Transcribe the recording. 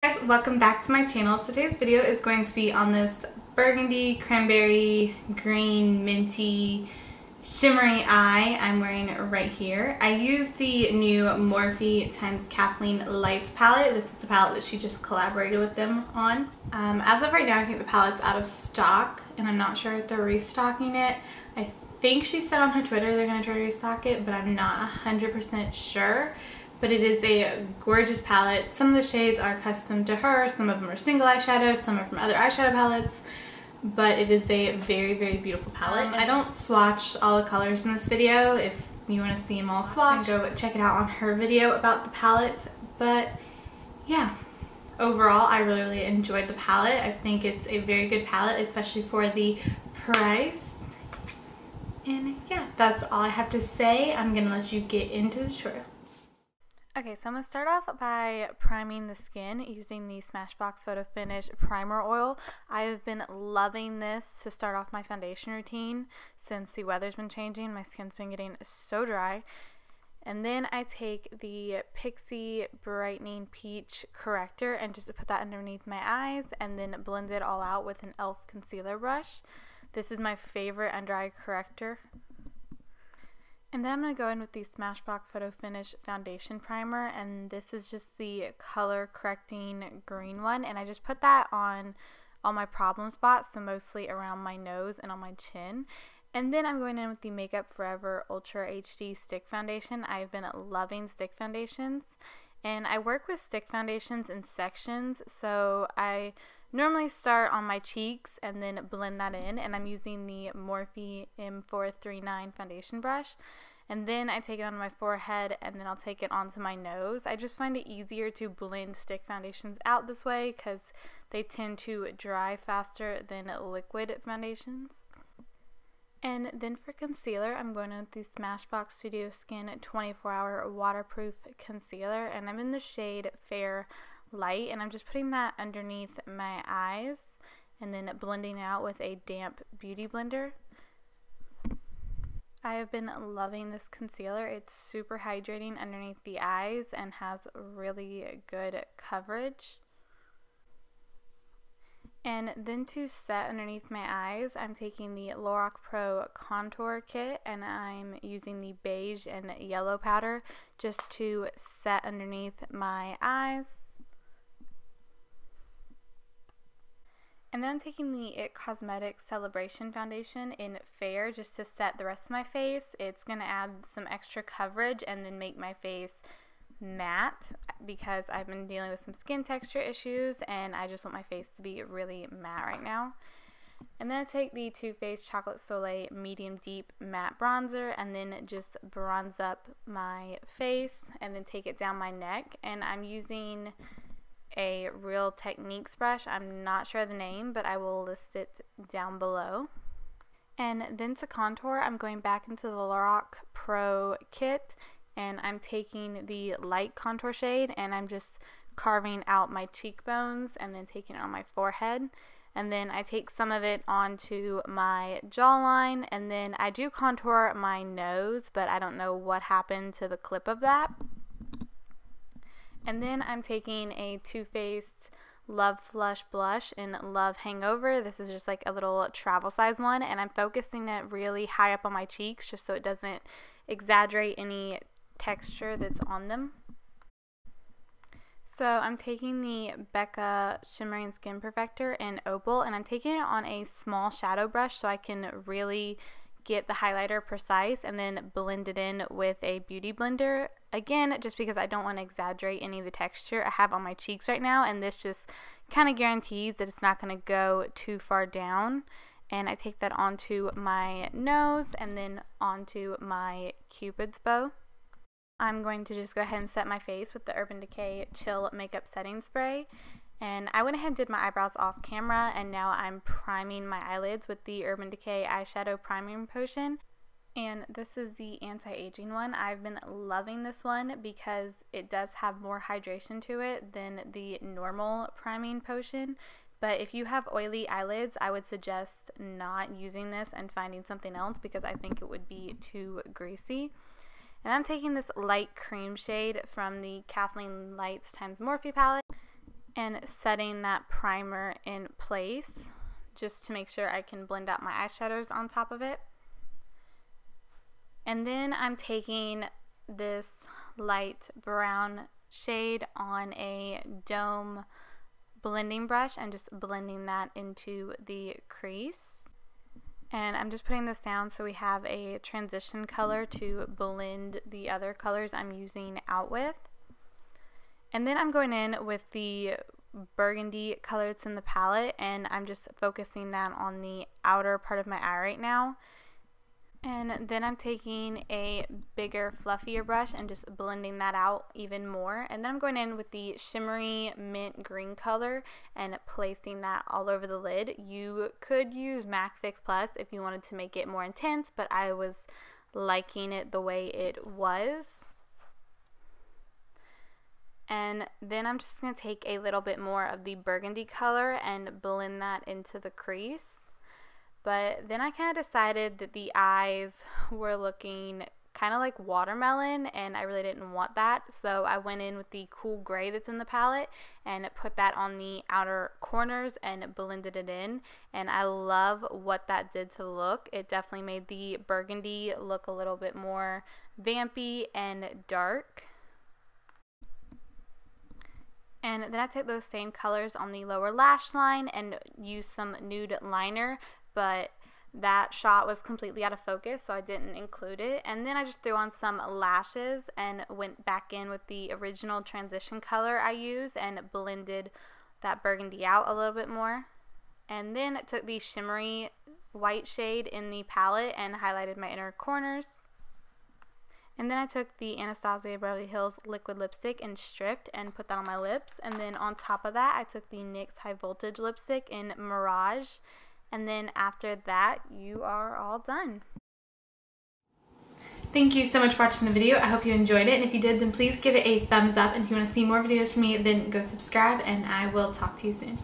Guys, welcome back to my channel. So today's video is going to be on this burgundy, cranberry, green, minty, shimmery eye I'm wearing right here. I used the new Morphe x Kathleen Lights palette. This is the palette that she just collaborated with them on. As of right now, I think the palette's out of stock, and I'm not sure if they're restocking it. I think she said on her Twitter they're going to try to restock it, but I'm not 100% sure. But it is a gorgeous palette. Some of the shades are custom to her, some of them are single eyeshadows, some are from other eyeshadow palettes, but it is a very, very beautiful palette. I don't swatch all the colors in this video. If you want to see them all swatched, go check it out on her video about the palette. But yeah, overall I really enjoyed the palette. I think it's a very good palette, especially for the price. And yeah, that's all I have to say. I'm gonna let you get into the tutorial. Okay, so I'm going to start off by priming the skin using the Smashbox Photo Finish Primer Oil. I have been loving this to start off my foundation routine since the weather's been changing. My skin's been getting so dry. And then I take the Pixie Brightening Peach Corrector and just put that underneath my eyes and then blend it all out with an e.l.f. concealer brush. This is my favorite under eye corrector. And then I'm going to go in with the Smashbox Photo Finish Foundation Primer, and this is just the color correcting green one, and I just put that on all my problem spots, so mostly around my nose and on my chin. And then I'm going in with the Makeup Forever Ultra HD Stick Foundation. I've been loving stick foundations, and I work with stick foundations in sections, so I normally start on my cheeks and then blend that in, and I'm using the Morphe M439 foundation brush, and then I take it onto my forehead and then I'll take it onto my nose. I just find it easier to blend stick foundations out this way because they tend to dry faster than liquid foundations. And then for concealer, I'm going with the Smashbox Studio Skin 24-Hour Waterproof Concealer, and I'm in the shade Fair Light, and I'm just putting that underneath my eyes and then blending out with a damp beauty blender. I have been loving this concealer. It's super hydrating underneath the eyes and has really good coverage. And then to set underneath my eyes, I'm taking the Lorac Pro Contour Kit, and I'm using the beige and yellow powder just to set underneath my eyes. And then I'm taking the IT Cosmetics Celebration Foundation in Fair just to set the rest of my face. It's going to add some extra coverage and then make my face matte because I've been dealing with some skin texture issues and I just want my face to be really matte right now. And then I take the Too Faced Chocolate Soleil Medium Deep Matte Bronzer and then just bronze up my face and then take it down my neck. And I'm using a Real Techniques brush. I'm not sure the name, but I will list it down below. And then to contour, I'm going back into the Lorac Pro Kit, and I'm taking the light contour shade and I'm just carving out my cheekbones and then taking it on my forehead. And then I take some of it onto my jawline, and then I do contour my nose, but I don't know what happened to the clip of that. And then I'm taking a Too Faced Love Flush Blush in Love Hangover. This is just like a little travel size one, and I'm focusing it really high up on my cheeks just so it doesn't exaggerate any texture that's on them. So I'm taking the Becca Shimmering Skin Perfector in Opal, and I'm taking it on a small shadow brush so I can really get the highlighter precise and then blend it in with a beauty blender. Again, just because I don't want to exaggerate any of the texture I have on my cheeks right now, and this just kind of guarantees that it's not going to go too far down. And I take that onto my nose and then onto my Cupid's bow. I'm going to just go ahead and set my face with the Urban Decay Chill Makeup Setting Spray. And I went ahead and did my eyebrows off camera, and now I'm priming my eyelids with the Urban Decay Eyeshadow Priming Potion. And this is the anti-aging one. I've been loving this one because it does have more hydration to it than the normal priming potion. But if you have oily eyelids, I would suggest not using this and finding something else because I think it would be too greasy. And I'm taking this light cream shade from the Kathleen Lights x Morphe palette. and setting that primer in place just to make sure I can blend out my eyeshadows on top of it. And then I'm taking this light brown shade on a dome blending brush and just blending that into the crease. And I'm just putting this down so we have a transition color to blend the other colors I'm using out with. And then I'm going in with the burgundy color that's in the palette, and I'm just focusing that on the outer part of my eye right now. And then I'm taking a bigger, fluffier brush and just blending that out even more. And then I'm going in with the shimmery mint green color and placing that all over the lid. You could use MAC Fix Plus if you wanted to make it more intense, but I was liking it the way it was. And then I'm just going to take a little bit more of the burgundy color and blend that into the crease. But then I kind of decided that the eyes were looking kind of like watermelon, and I really didn't want that. So I went in with the cool gray that's in the palette and put that on the outer corners and blended it in. And I love what that did to the look. It definitely made the burgundy look a little bit more vampy and dark. And then I take those same colors on the lower lash line and use some nude liner, but that shot was completely out of focus, so I didn't include it. And then I just threw on some lashes and went back in with the original transition color I used and blended that burgundy out a little bit more. And then I took the shimmery white shade in the palette and highlighted my inner corners. And then I took the Anastasia Beverly Hills liquid lipstick and stripped and put that on my lips. And then on top of that, I took the NYX High Voltage lipstick in Mirage. And then after that, you are all done. Thank you so much for watching the video. I hope you enjoyed it. And if you did, then please give it a thumbs up. And if you want to see more videos from me, then go subscribe. And I will talk to you soon.